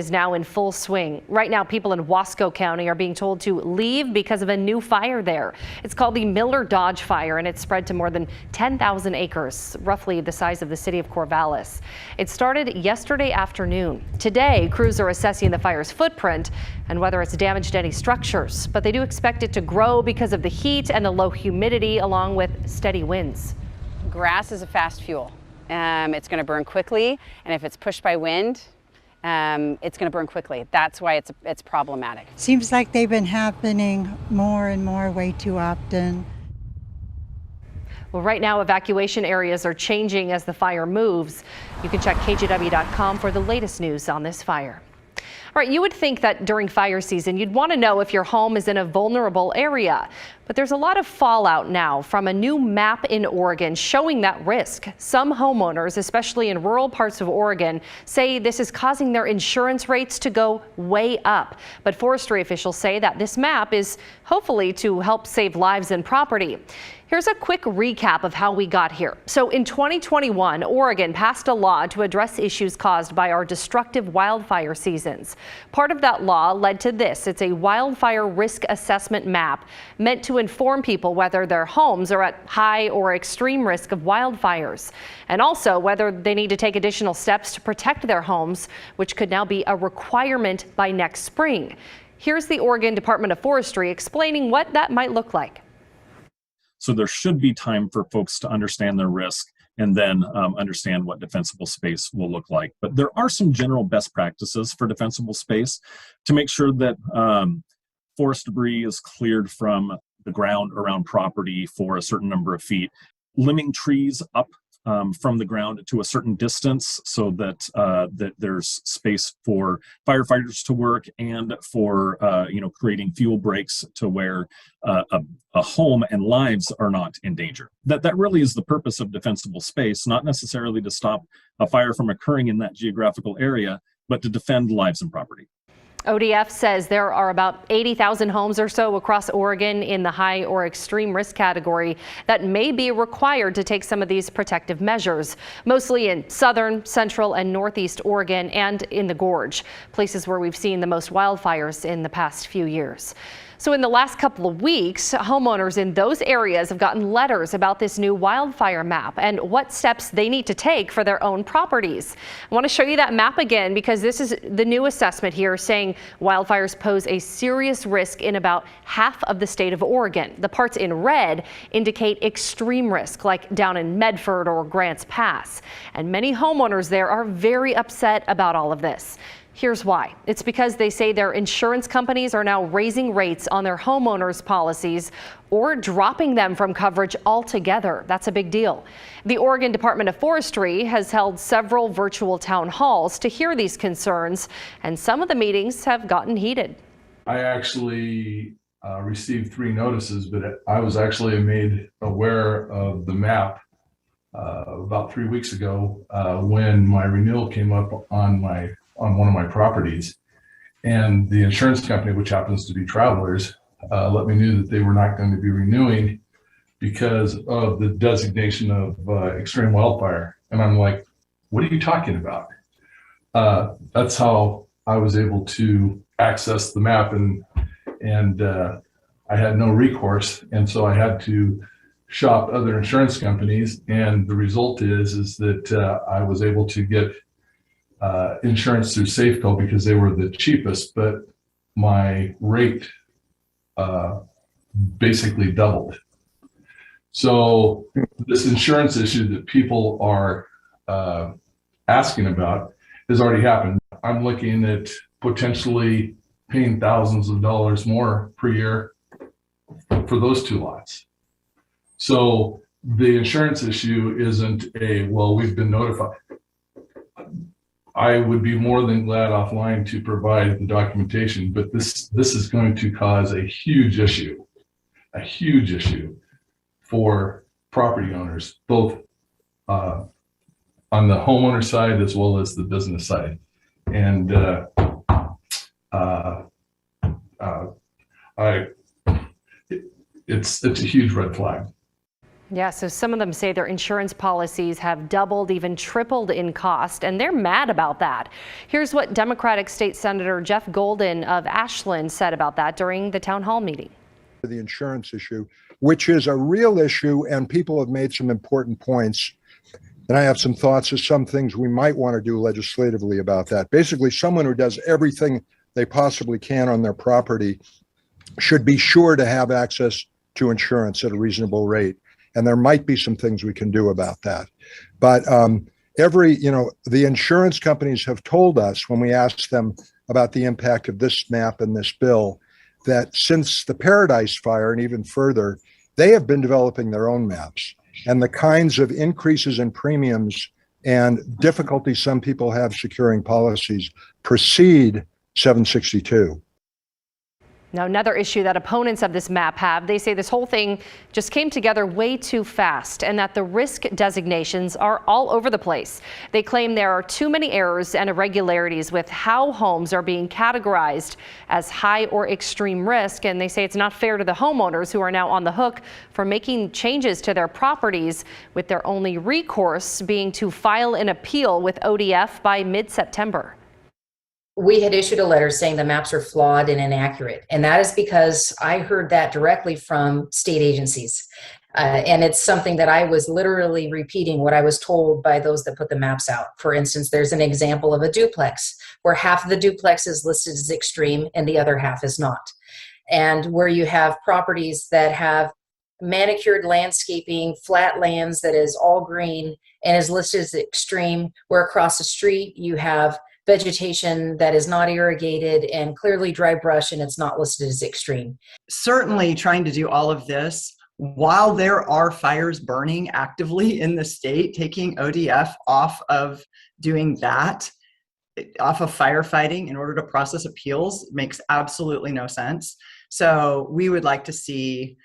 Is now in full swing. Right now, people in Wasco County are being told to leave because of a new fire there. It's called the Miller Dodge Fire, and it's spread to more than 10,000 acres, roughly the size of the city of Corvallis. It started yesterday afternoon. Today, crews are assessing the fire's footprint and whether it's damaged any structures, but they do expect it to grow because of the heat and the low humidity, along with steady winds. Grass is a fast fuel. It's going to burn quickly, and if it's pushed by wind, it's going to burn quickly. That's why it's problematic. Seems like they've been happening more and more, way too often. Well, right now, evacuation areas are changing as the fire moves. You can check kjw.com for the latest news on this fire. All right, you would think that during fire season, you'd want to know if your home is in a vulnerable area. But there's a lot of fallout now from a new map in Oregon showing that risk. Some homeowners, especially in rural parts of Oregon, say this is causing their insurance rates to go way up. But forestry officials say that this map is hopefully to help save lives and property. Here's a quick recap of how we got here. So in 2021, Oregon passed a law to address issues caused by our destructive wildfire seasons. Part of that law led to this. It's a wildfire risk assessment map meant to inform people whether their homes are at high or extreme risk of wildfires, and also whether they need to take additional steps to protect their homes, which could now be a requirement by next spring. Here's the Oregon Department of Forestry explaining what that might look like. So there should be time for folks to understand their risk and then understand what defensible space will look like. But there are some general best practices for defensible space to make sure that forest debris is cleared from the ground around property for a certain number of feet, limbing trees up from the ground to a certain distance so that that there's space for firefighters to work, and for creating fuel breaks to where a home and lives are not in danger. That really is the purpose of defensible space, not necessarily to stop a fire from occurring in that geographical area, but to defend lives and property. ODF says there are about 80,000 homes or so across Oregon in the high or extreme risk category that may be required to take some of these protective measures, mostly in southern, central, and northeast Oregon and in the Gorge, places where we've seen the most wildfires in the past few years. So in the last couple of weeks, homeowners in those areas have gotten letters about this new wildfire map and what steps they need to take for their own properties. I want to show you that map again because this is the new assessment here saying wildfires pose a serious risk in about half of the state of Oregon. The parts in red indicate extreme risk, like down in Medford or Grants Pass. And many homeowners there are very upset about all of this. Here's why. It's because they say their insurance companies are now raising rates on their homeowners policies or dropping them from coverage altogether. That's a big deal. The Oregon Department of Forestry has held several virtual town halls to hear these concerns, and some of the meetings have gotten heated. I actually received 3 notices, but I was actually made aware of the map about 3 weeks ago when my renewal came up on one of my properties, and the insurance company, which happens to be Travelers, let me know that they were not going to be renewing because of the designation of extreme wildfire. And I'm like, what are you talking about? That's how I was able to access the map, and I had no recourse, and so I had to shop other insurance companies, and the result is that I was able to get insurance through Safeco because they were the cheapest, but my rate basically doubled. So this insurance issue that people are asking about has already happened. I'm looking at potentially paying thousands of dollars more per year for those 2 lots. So the insurance issue isn't well, we've been notified. I would be more than glad offline to provide the documentation, but this is going to cause a huge issue for property owners, both on the homeowner side as well as the business side. And it's a huge red flag. Yeah, so some of them say their insurance policies have doubled, even tripled in cost, and they're mad about that. Here's what Democratic State Senator Jeff Golden of Ashland said about that during the town hall meeting. The insurance issue, which is a real issue, and people have made some important points. And I have some thoughts of some things we might want to do legislatively about that. Basically, someone who does everything they possibly can on their property should be sure to have access to insurance at a reasonable rate. And there might be some things we can do about that. But the insurance companies have told us when we asked them about the impact of this map and this bill, that since the Paradise Fire and even further, they have been developing their own maps. And the kinds of increases in premiums and difficulty some people have securing policies precede 762. Now, another issue that opponents of this map have, they say this whole thing just came together way too fast and that the risk designations are all over the place. They claim there are too many errors and irregularities with how homes are being categorized as high or extreme risk, and they say it's not fair to the homeowners who are now on the hook for making changes to their properties, with their only recourse being to file an appeal with ODF by mid-September. We had issued a letter saying the maps are flawed and inaccurate. And that is because I heard that directly from state agencies. And it's something that I was literally repeating what I was told by those that put the maps out. For instance, there's an example of a duplex where half of the duplex is listed as extreme and the other half is not. And where you have properties that have manicured landscaping, flat lands that is all green and is listed as extreme, where across the street you have vegetation that is not irrigated and clearly dry brush and it's not listed as extreme. Certainly trying to do all of this while there are fires burning actively in the state, taking ODF off of doing that, off of firefighting in order to process appeals makes absolutely no sense. So we would like to see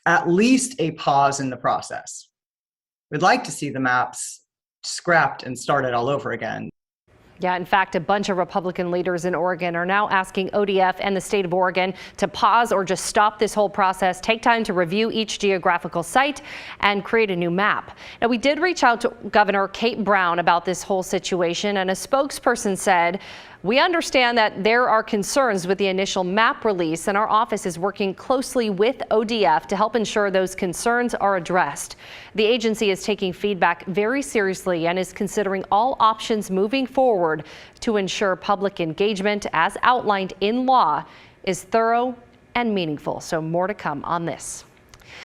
at least a pause in the process. We'd like to see the maps scrapped and started all over again. Yeah, in fact, a bunch of Republican leaders in Oregon are now asking ODF and the state of Oregon to pause or just stop this whole process, take time to review each geographical site and create a new map. Now, we did reach out to Governor Kate Brown about this whole situation, and a spokesperson said, "We understand that there are concerns with the initial map release, and our office is working closely with ODF to help ensure those concerns are addressed. The agency is taking feedback very seriously and is considering all options moving forward to ensure public engagement, as outlined in law, is thorough and meaningful." So more to come on this.